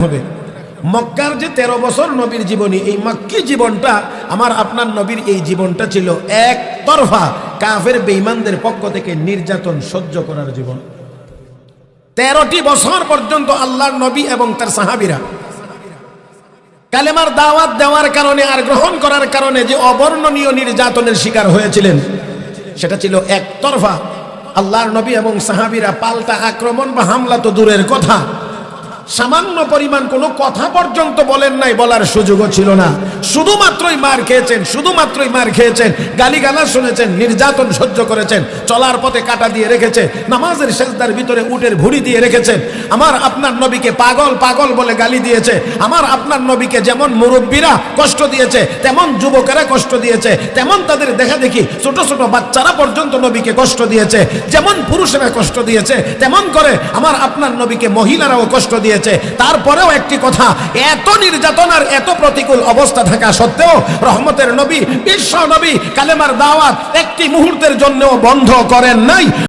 হবে মক্কার যে 13 বছর নবীর জীবনী, এই মক্কি জীবনটা আমার আপনার নবীর এই জীবনটা ছিল একতরফা কাফের বেঈমানদের পক্ষ থেকে নির্যাতন সহ্য করার জীবন। 13টি বছর পর্যন্ত আল্লাহর নবী এবং তার সাহাবীরা কালেমার দাওয়াত দেওয়ার কারণে আর গ্রহণ করার কারণে যে অবর্ণনীয় নির্যাতনের শিকার হয়েছিলেন সেটা ছিল একতরফা। আল্লাহর নবী এবং সাহাবীরা পাল্টা আক্রমণ বা হামলা তো দূরের কথা, সামান্য পরিমাণ কোনো কথা পর্যন্ত বলেন নাই, বলার সুযোগও ছিল না। শুধুমাত্রই মার খেয়েছেন, গালিগালাজ শুনেছেন, নির্যাতন সহ্য করেছেন, চলার পথে কাটা দিয়ে রেখেছে, নামাজের সেজদার ভিতরে উটের ভুঁড়ি দিয়ে রেখেছেন। আমার আপনার নবীকে পাগল পাগল বলে গালি দিয়েছে। আমার আপনার নবীকে যেমন মুরব্বীরা কষ্ট দিয়েছে, তেমন যুবকেরা কষ্ট দিয়েছে, তেমন তাদের দেখা দেখি ছোট ছোট বাচ্চারা পর্যন্ত নবীকে কষ্ট দিয়েছে। যেমন পুরুষেরা কষ্ট দিয়েছে, তেমন করে আমার আপনার নবীকে মহিলারাও কষ্ট দিয়েছে। তারপরেও একটি কথা, এত নির্যাতন আর এত প্রতিকূল অবস্থা থাকা সত্ত্বেও রহমতের নবী, বিশ্ব নবী কালেমার দাওয়াত একটি মুহূর্তের জন্যও বন্ধ করেন নাই।